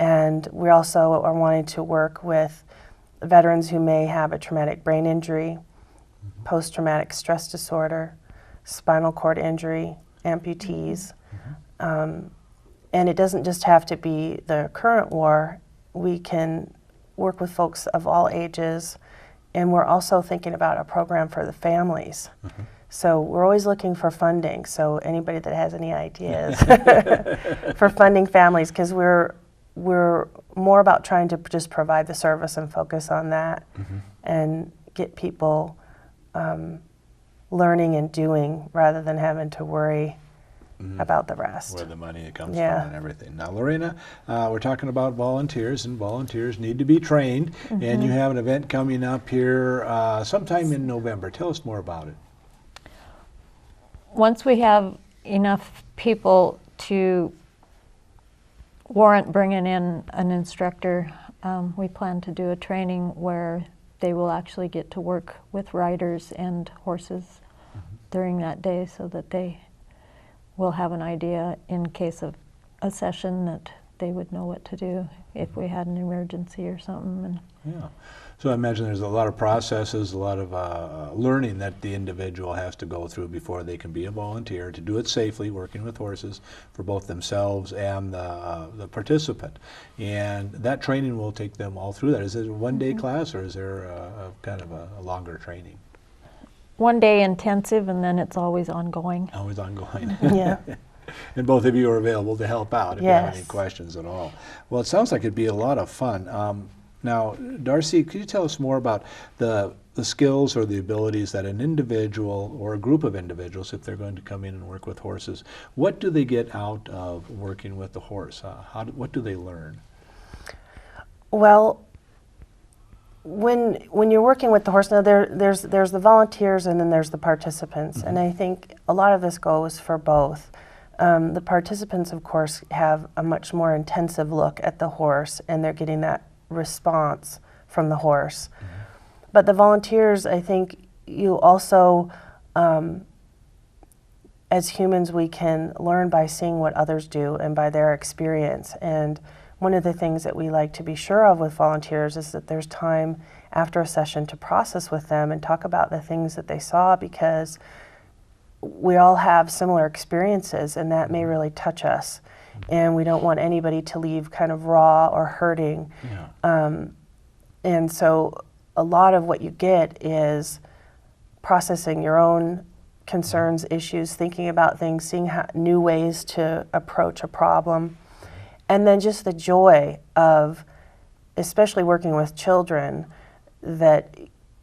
And we also are wanting to work with veterans who may have a traumatic brain injury, post-traumatic stress disorder, spinal cord injury, amputees. And it doesn't just have to be the current war. We can work with folks of all ages, and we're also thinking about a program for the families. So we're always looking for funding, so anybody that has any ideas for funding families, because we're more about trying to just provide the service and focus on that and get people learning and doing rather than having to worry about the rest. Where the money comes from and everything. Now, Lorena, we're talking about volunteers, and volunteers need to be trained, and you have an event coming up here sometime in November. Tell us more about it. Once we have enough people to warrant bringing in an instructor, we plan to do a training where they will actually get to work with riders and horses during that day, so that they will have an idea in case of a session that they would know what to do if we had an emergency or something. Yeah. So I imagine there's a lot of processes, a lot of learning that the individual has to go through before they can be a volunteer, to do it safely, working with horses for both themselves and the participant. And that training will take them all through that. Is it a one-day class, or is there a kind of a longer training? One day intensive, and then it's always ongoing. Always ongoing. Yeah. And both of you are available to help out if you have any questions at all. Well, it sounds like it'd be a lot of fun. Now, Darcie, could you tell us more about the skills or the abilities that an individual or a group of individuals, if they're going to come in and work with horses, what do they get out of working with the horse? What do they learn? Well, when you're working with the horse, now there's the volunteers and then there's the participants, and I think a lot of this goes for both. The participants, of course, have a much more intensive look at the horse, and they're getting that response from the horse. But the volunteers, I think you also, as humans, we can learn by seeing what others do and by their experience. And one of the things that we like to be sure of with volunteers is that there's time after a session to process with them and talk about the things that they saw, because we all have similar experiences, and that may really touch us. And we don't want anybody to leave kind of raw or hurting. And so a lot of what you get is processing your own concerns, issues, thinking about things, seeing new ways to approach a problem, and then just the joy of, especially working with children, that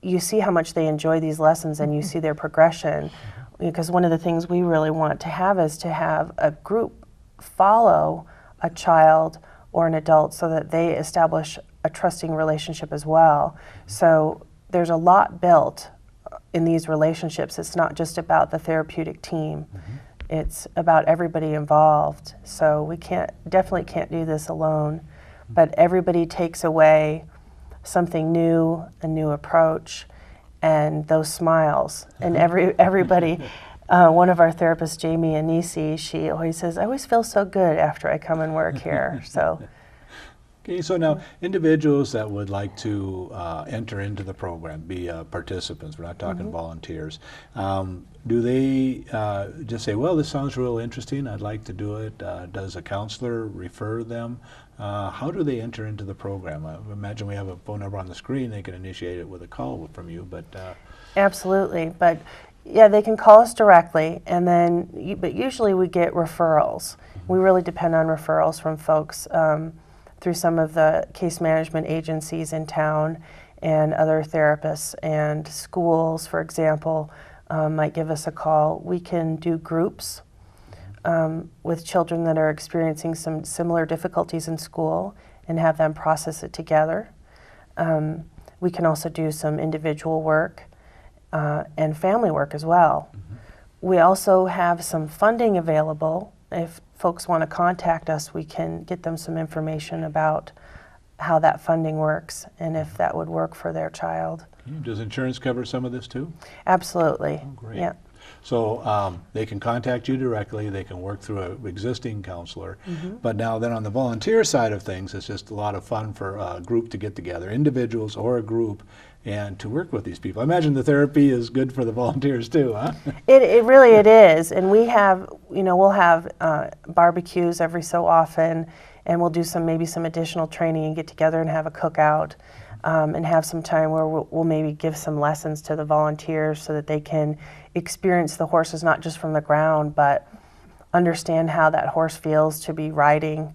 you see how much they enjoy these lessons and you see their progression. Because one of the things we really want to have is to have a group follow a child or an adult so that they establish a trusting relationship as well. So there's a lot built in these relationships. It's not just about the therapeutic team. It's about everybody involved. So we definitely can't do this alone, but everybody takes away something new, a new approach, and those smiles. And everybody, one of our therapists, Jamie Anisi, she always says, I always feel so good after I come and work here. So. Okay, so now individuals that would like to enter into the program, be participants, we're not talking volunteers, do they just say, well, this sounds real interesting, I'd like to do it? Does a counselor refer them? How do they enter into the program? I imagine we have a phone number on the screen, they can initiate it with a call from you, but... Absolutely, but yeah, they can call us directly, and then, but usually we get referrals. We really depend on referrals from folks through some of the case management agencies in town, and other therapists and schools, for example, might give us a call. We can do groups with children that are experiencing some similar difficulties in school and have them process it together. We can also do some individual work and family work as well. We also have some funding available. If folks want to contact us, we can get them some information about how that funding works and if that would work for their child. Does insurance cover some of this too? Absolutely. Oh, great. Yeah. So they can contact you directly, they can work through an existing counselor. But now then on the volunteer side of things, it's just a lot of fun for a group to get together, individuals or a group, and to work with these people. I imagine the therapy is good for the volunteers too, huh? It really it is, and we have, we'll have barbecues every so often, and we'll do maybe some additional training and get together and have a cookout, and have some time where we'll maybe give some lessons to the volunteers so that they can experience the horses not just from the ground, but understand how that horse feels to be riding.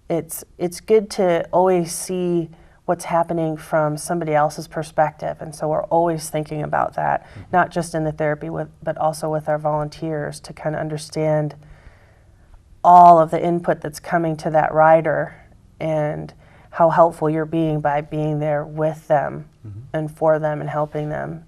It's good to always see what's happening from somebody else's perspective, and so we're always thinking about that, not just in the therapy but also with our volunteers, to kind of understand all of the input that's coming to that rider and how helpful you're being by being there with them and for them and helping them.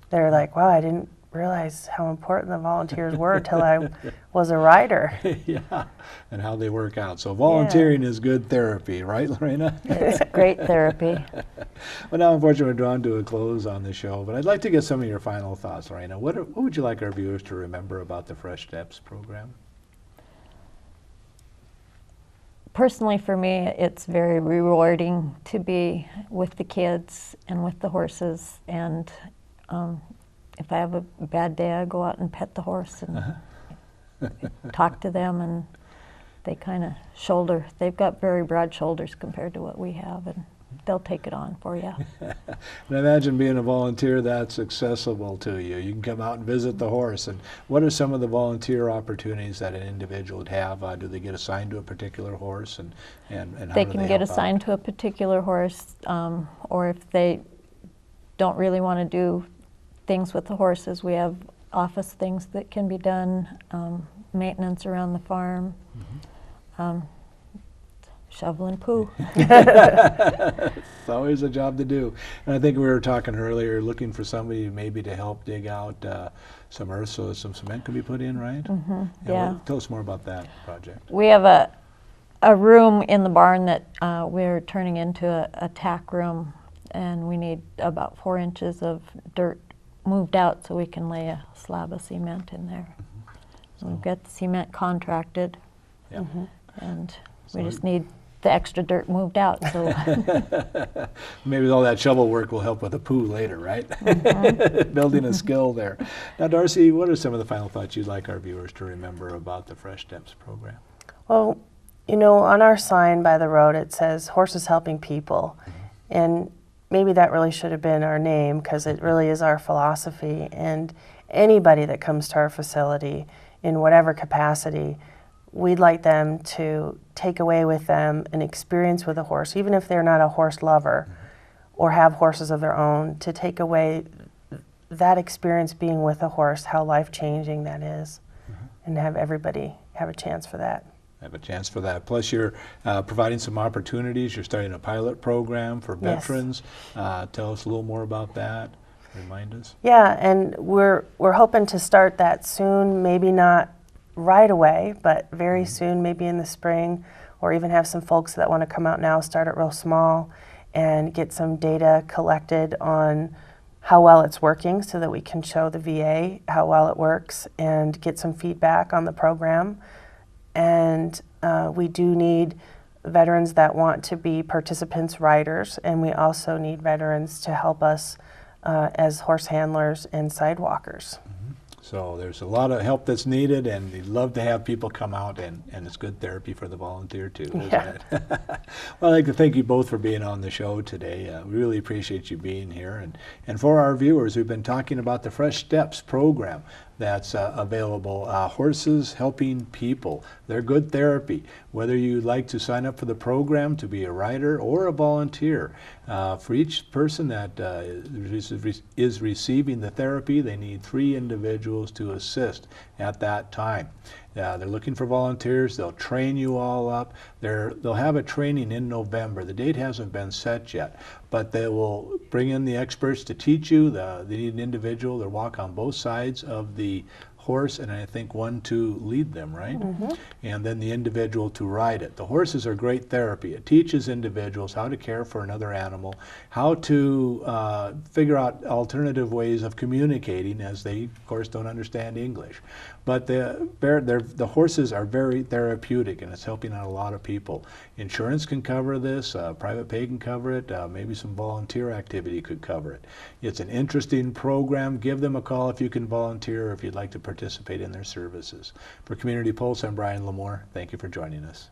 They're like, wow, I didn't realize how important the volunteers were till I was a rider. Yeah, and how they work out. So volunteering is good therapy, right, Lorena? It's great therapy. Well, now unfortunately we're drawn to a close on the show, but I'd like to get some of your final thoughts, Lorena. What would you like our viewers to remember about the Fresh Steps program? Personally, for me, it's very rewarding to be with the kids and with the horses, and if I have a bad day, I go out and pet the horse and talk to them, and they kind of shoulder. They've got very broad shoulders compared to what we have, and they'll take it on for you. And imagine being a volunteer that's accessible to you. You can come out and visit the horse. And what are some of the volunteer opportunities that an individual would have? Do they get assigned to a particular horse, and how They do can they get help assigned out? to a particular horse, or if they don't really want to do things with the horses, we have office things that can be done, maintenance around the farm, shovel and poo. It's always a job to do. And I think we were talking earlier, looking for somebody maybe to help dig out some earth so some cement can be put in, right? Yeah. Tell us more about that project. We have a room in the barn that we're turning into a tack room, and we need about 4 inches of dirt moved out so we can lay a slab of cement in there. So we've got the cement contracted, Yeah. and we just need the extra dirt moved out. So Maybe all that shovel work will help with the poo later, right? Building a skill there. Now, Darcie, what are some of the final thoughts you'd like our viewers to remember about the Fresh Steps program? Well, on our sign by the road it says horses helping people, and maybe that really should have been our name, because it really is our philosophy. And anybody that comes to our facility in whatever capacity, we'd like them to take away with them an experience with a horse, even if they're not a horse lover or have horses of their own, to take away that experience being with a horse, how life-changing that is, and have everybody have a chance for that. Have a chance for that. Plus, you're providing some opportunities. You're starting a pilot program for veterans. Tell us a little more about that. Remind us. Yeah, and we're hoping to start that soon. Maybe not right away, but very soon, maybe in the spring, or even have some folks that want to come out now, start it real small, and get some data collected on how well it's working, so that we can show the VA how well it works and get some feedback on the program. And we do need veterans that want to be participants riders, and we also need veterans to help us as horse handlers and sidewalkers. So there's a lot of help that's needed, and we'd love to have people come out, and it's good therapy for the volunteer too, isn't it? Well, I'd like to thank you both for being on the show today. We really appreciate you being here. And for our viewers, we've been talking about the Fresh Steps program that's available. Horses helping people. They're good therapy. Whether you'd like to sign up for the program to be a rider or a volunteer, for each person that is receiving the therapy, they need 3 individuals to assist at that time. They're looking for volunteers. They'll train you all up. They'll have a training in November. The date hasn't been set yet, but they will bring in the experts to teach you. They need an individual that walk on both sides of the horse and I think one to lead them, right? And then the individual to ride it. The horses are great therapy. It teaches individuals how to care for another animal, how to figure out alternative ways of communicating, as they, of course, don't understand English. But the horses are very therapeutic, and it's helping out a lot of people. Insurance can cover this, private pay can cover it, maybe some volunteer activity could cover it. It's an interesting program. Give them a call if you can volunteer or if you'd like to participate in their services. For Community Pulse, I'm Brian LaMoure. Thank you for joining us.